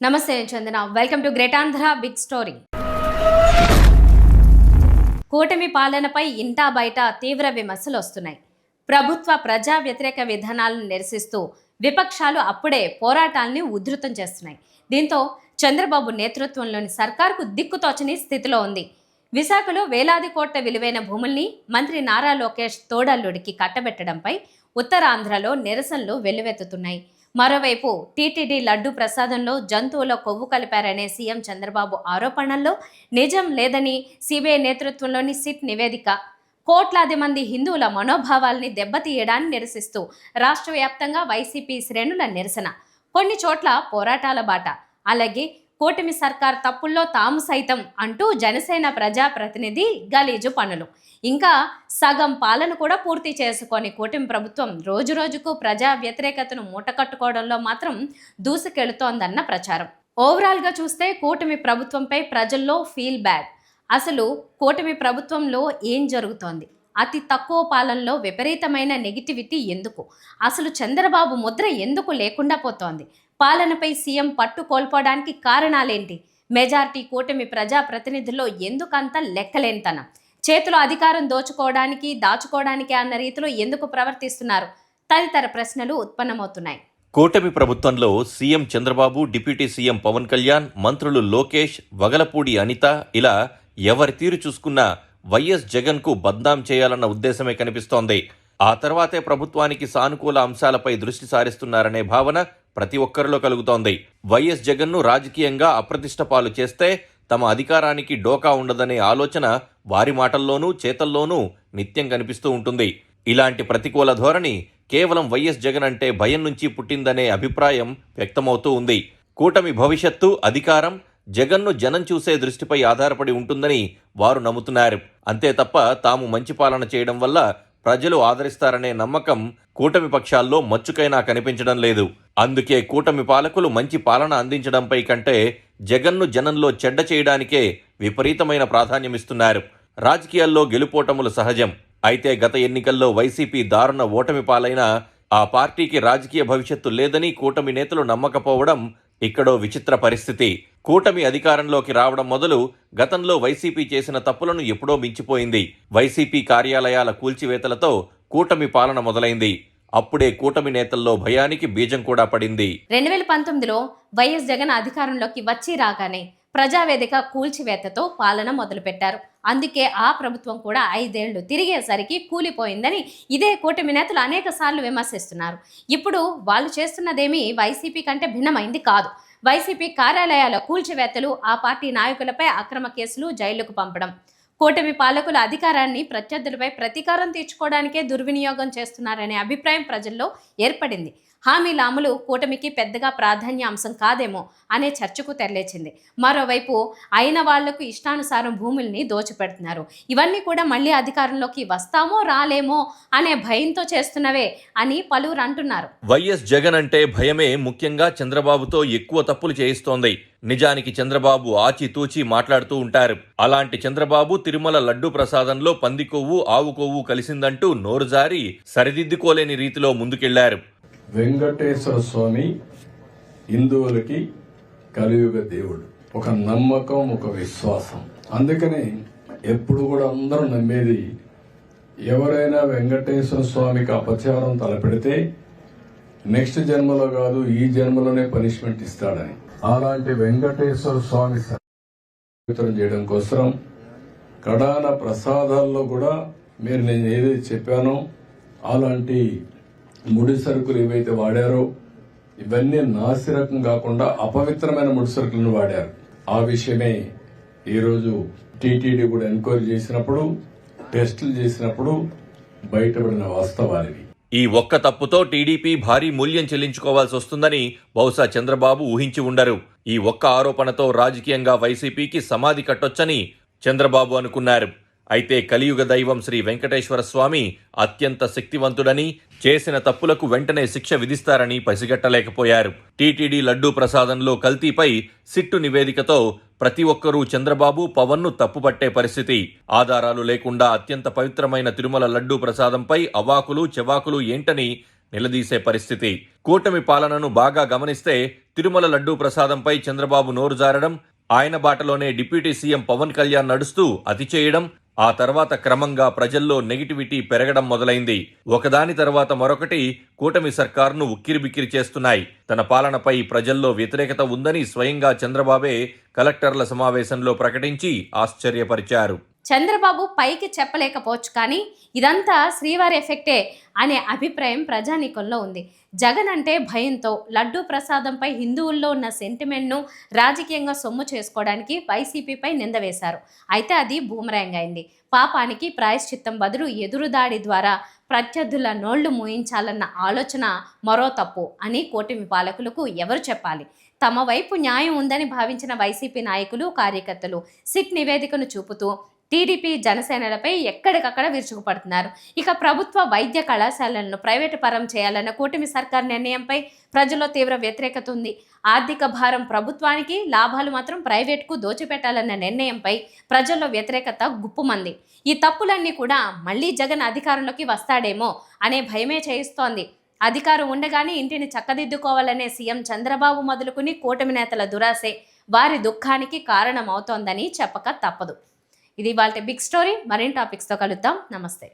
నమస్తే Chandana. Welcome to great Andhra big story. కూటమి పాలనపై ఇంటా బయట తీవ్ర విమర్శలు వస్తున్నాయి. ప్రభుత్వ ప్రజా వ్యతిరేక విధానాలను నిరసిస్తూ విపక్షాలు అప్పుడే పోరాటాలని ఉధృతం చేస్తున్నాయి. దీంతో చంద్రబాబు నేతృత్వంలోని సర్కార్కు దిక్కుతోచని స్థితిలో ఉంది. విశాఖలో వేలాది కోట్ల విలువైన భూముల్ని మంత్రి నారా లోకేష్ తోడల్లుడికి కట్టబెట్టడంపై ఉత్తరాంధ్రలో నిరసనలు వెల్లువెత్తుతున్నాయి. మరోవైపు టీటీడీ లడ్డు ప్రసాదంలో జంతువుల కొవ్వు కలిపారనే సీఎం చంద్రబాబు ఆరోపణల్లో నిజం లేదని సిబిఐ నేతృత్వంలోని సిట్ నివేదిక. కోట్లాది మంది హిందువుల మనోభావాల్ని దెబ్బతీయడాన్ని నిరసిస్తూ రాష్ట్ర వ్యాప్తంగా వైసీపీ శ్రేణుల నిరసన, కొన్ని చోట్ల పోరాటాల బాట. అలాగే కూటమి సర్కార్ తప్పుల్లో తాము సైతం అంటూ జనసేన ప్రజాప్రతినిధి గలీజు పనులు. ఇంకా సగం పాలన కూడా పూర్తి చేసుకొని కూటమి ప్రభుత్వం రోజురోజుకు ప్రజా వ్యతిరేకతను మూటకట్టుకోవడంలో మాత్రం దూసుకెళుతోందన్న ప్రచారం. ఓవరాల్గా చూస్తే కూటమి ప్రభుత్వంపై ప్రజల్లో ఫీల్ బ్యాడ్. అసలు కూటమి ప్రభుత్వంలో ఏం జరుగుతోంది? అతి తక్కువ పాలనలో విపరీతమైన నెగిటివిటీ ఎందుకు? అసలు చంద్రబాబు ముద్ర ఎందుకు లేకుండా పోతోంది? పాలనపై సీఎం పట్టు కోల్పోవడానికి కారణాలేంటి? మెజార్టీ కూటమి ప్రజాప్రతినిధుల్లో ఎందుకంత లెక్కలేనితనం? చేతిలో అధికారం దాచుకోవడానికి అన్న రీతిలో ఎందుకు ప్రవర్తిస్తున్నారు? తదితర ప్రశ్నలు ఉత్పన్నమవుతున్నాయి. కూటమి ప్రభుత్వంలో CM Chandrababu, deputy CM Pavan Kalyan, మంత్రులు లోకేష్, వగలపూడి అనిత ఇలా ఎవరి తీరు చూసుకున్నా వైఎస్ జగన్కు బద్నాం చేయాలన్న ఉద్దేశమే కనిపిస్తోంది. ఆ తర్వాతే ప్రభుత్వానికి సానుకూల అంశాలపై దృష్టి సారిస్తున్నారనే భావన ప్రతి ఒక్కరిలో కలుగుతోంది. వైఎస్ జగన్ను రాజకీయంగా అప్రతిష్ట పాలు చేస్తే తమ అధికారానికి డోకా ఉండదనే ఆలోచన వారి మాటల్లోనూ చేతల్లోనూ నిత్యం కనిపిస్తూ ఉంటుంది. ఇలాంటి ప్రతికూల ధోరణి కేవలం వైఎస్ జగన్ అంటే భయం నుంచి పుట్టిందనే అభిప్రాయం వ్యక్తమవుతూ ఉంది. కూటమి భవిష్యత్తు, అధికారం జగన్ను జనం చూసే దృష్టిపై ఆధారపడి ఉంటుందని వారు నమ్ముతున్నారు. అంతే తప్ప తాము మంచి పాలన చేయడం వల్ల ప్రజలు ఆదరిస్తారనే నమ్మకం కూటమి పక్షాల్లో మచ్చుకైనా కనిపించడం లేదు. అందుకే కూటమి పాలకులు మంచి పాలన అందించడంపై కంటే జగన్ను జనంలో చెడ్డ చేయడానికే విపరీతమైన ప్రాధాన్యమిస్తున్నారు. రాజకీయాల్లో గెలుపోటములు సహజం. అయితే గత ఎన్నికల్లో వైసీపీ దారుణ ఓటమి పాలైనా ఆ పార్టీకి రాజకీయ భవిష్యత్తు లేదని కూటమి నేతలు నమ్మకపోవడం ఇక్కడో విచిత్ర పరిస్థితి. కూటమి అధికారంలోకి రావడం మొదలు గతంలో వైసీపీ చేసిన తప్పులను ఎప్పుడో మించిపోయింది. వైసీపీ కార్యాలయాల కూల్చివేతలతో కూటమి పాలన మొదలైంది. అప్పుడే కూటమి నేతల్లో భయానికి బీజం కూడా పడింది. 2019లో వైఎస్ జగన్ అధికారంలోకి వచ్చి రాగానే ప్రజావేదిక కూల్చివేతతో పాలన మొదలుపెట్టారు. అందుకే ఆ ప్రభుత్వం కూడా 5 ఏళ్లు తిరిగేసరికి కూలిపోయిందని ఇదే కూటమి నేతలు అనేక సార్లు విమర్శిస్తున్నారు. ఇప్పుడు వాళ్ళు చేస్తున్నదేమీ వైసీపీ కంటే భిన్నమైంది కాదు. వైసీపీ కార్యాలయాల కూల్చివేతలు, ఆ పార్టీ నాయకులపై అక్రమ కేసులు, జైళ్లకు పంపడం, కూటమి పాలకుల అధికారాన్ని ప్రత్యర్థులపై ప్రతీకారం తీర్చుకోవడానికే దుర్వినియోగం చేస్తున్నారనే అభిప్రాయం ప్రజల్లో ఏర్పడింది. హామీల అమలు కూటమికి పెద్దగా ప్రాధాన్య అంశం కాదేమో అనే చర్చకు తెరలేచింది. మరోవైపు అయిన వాళ్లకు ఇష్టానుసారం భూముల్ని దోచిపెడుతున్నారు. ఇవన్నీ కూడా మళ్ళీ అధికారంలోకి వస్తామో రాలేమో అనే భయంతో చేస్తున్నవే అని పలువురు అంటున్నారు. వైఎస్ జగన్ అంటే భయమే ముఖ్యంగా చంద్రబాబుతో ఎక్కువ తప్పులు చేయిస్తోంది. నిజానికి చంద్రబాబు ఆచితూచి మాట్లాడుతూ ఉంటారు. అలాంటి చంద్రబాబు తిరుమల లడ్డు ప్రసాదంలో పంది కొవ్వు, ఆవు కొవ్వు కలిసిందంటూ నోరు జారి సరిదిద్దుకోలేని రీతిలో ముందుకెళ్లారు. వెంకటేశ్వర స్వామి హిందువులకి కలియుగ దేవుడు. ఒక నమ్మకం, ఒక విశ్వాసం. అందుకని ఎప్పుడు కూడా అందరూ నమ్మేది, ఎవరైనా వెంకటేశ్వర స్వామికి అపచారం తలపెడితే నెక్స్ట్ జన్మలో కాదు ఈ జన్మలోనే పనిష్మెంట్ ఇస్తాడని. అలాంటి వెంకటేశ్వర స్వామి పవిత్రం చేయడం కోసం కడాన ప్రసాదాల్లో కూడా మీరు నేను ఏదైతే చెప్పానో అలాంటి ముడి సరుకులు ఏవైతే వాడారో ఇవన్నీ నాసిరకం కాకుండా అపవిత్రమైన ముడి సరుకులను వాడారు. ఆ విషయమే ఈరోజు టీటీడీ కూడా ఎంక్వైరీ చేసినప్పుడు, టెస్టులు చేసినప్పుడు బయటపడిన వాస్తవాలివి. ఈ ఒక్క తప్పుతో టీడీపీ భారీ మూల్యం చెల్లించుకోవాల్సి వస్తుందని బహుశా చంద్రబాబు ఊహించి ఉండరు. ఈ ఒక్క ఆరోపణతో రాజకీయంగా వైసీపీకి సమాధి కట్టొచ్చని చంద్రబాబు అనుకున్నారు. అయితే కలియుగ దైవం శ్రీ వెంకటేశ్వర స్వామి అత్యంత శక్తివంతుడని, చేసిన తప్పులకు వెంటనే శిక్ష విధిస్తారని పసిగట్టలేకపోయారు. టీటీడీ లడ్డూ ప్రసాదంలో కల్తీపై సిట్టు నివేదికతో ప్రతి ఒక్కరూ చంద్రబాబు, పవన్ను తప్పుపట్టే పరిస్థితి. ఆధారాలు లేకుండా అత్యంత పవిత్రమైన తిరుమల లడ్డూ ప్రసాదంపై అవాకులు చెవాకులు ఏంటని నిలదీసే పరిస్థితి. కూటమి పాలనను బాగా గమనిస్తే తిరుమల లడ్డూ ప్రసాదంపై చంద్రబాబు నోరు జారడం, ఆయన బాటలోనే డిప్యూటీ సీఎం పవన్ కళ్యాణ్ నడుస్తూ అతి చేయడం, ఆ తర్వాత క్రమంగా ప్రజల్లో నెగిటివిటీ పెరగడం మొదలైంది. ఒకదాని తర్వాత మరొకటి కూటమి సర్కారును ఉక్కిరిబిక్కిరి చేస్తున్నాయి. తన పాలనపై ప్రజల్లో వ్యతిరేకత ఉందని స్వయంగా చంద్రబాబే కలెక్టర్ల సమావేశంలో ప్రకటించి ఆశ్చర్యపరిచారు. చంద్రబాబు పైకి చెప్పలేకపోవచ్చు, కానీ ఇదంతా శ్రీవారి ఎఫెక్టే అనే అభిప్రాయం ప్రజానీకంలో ఉంది. జగన్ అంటే భయంతో లడ్డూ ప్రసాదంపై హిందువుల్లో ఉన్న సెంటిమెంట్ను రాజకీయంగా సొమ్ము చేసుకోవడానికి వైసీపీపై నింద వేశారు. అయితే అది బూమరాంగ్ అయింది. పాపానికి ప్రాయశ్చిత్తం బదులు ఎదురుదాడి ద్వారా ప్రత్యర్థుల నోళ్లు మూయించాలన్న ఆలోచన మరో తప్పు అని కూటమి పాలకులకు ఎవరు చెప్పాలి? తమ వైపు న్యాయం ఉందని భావించిన వైసీపీ నాయకులు, కార్యకర్తలు సిట్ నివేదికను చూపుతూ టీడీపీ, జనసేనలపై ఎక్కడికక్కడ విరుచుకుపడుతున్నారు. ఇక ప్రభుత్వ వైద్య కళాశాలలను ప్రైవేటు పరం చేయాలన్న కూటమి సర్కార్ నిర్ణయంపై ప్రజల్లో తీవ్ర వ్యతిరేకత ఉంది. ఆర్థిక భారం ప్రభుత్వానికి, లాభాలు మాత్రం ప్రైవేటుకు దోచిపెట్టాలన్న నిర్ణయంపై ప్రజల్లో వ్యతిరేకత గుప్పుమంది. ఈ తప్పులన్నీ కూడా మళ్లీ జగన్ అధికారంలోకి వస్తాడేమో అనే భయమే చేయిస్తోంది. అధికారం ఉండగానే ఇంటిని చక్కదిద్దుకోవాలనే సీఎం చంద్రబాబు మొదలుకుని కూటమి నేతల దురాశే వారి దుఃఖానికి కారణమవుతోందని చెప్పక తప్పదు. ఇది ఇవాల్టి బిగ్ స్టోరీ. మరిన్ని టాపిక్స్తో కలుద్దాం. నమస్తే.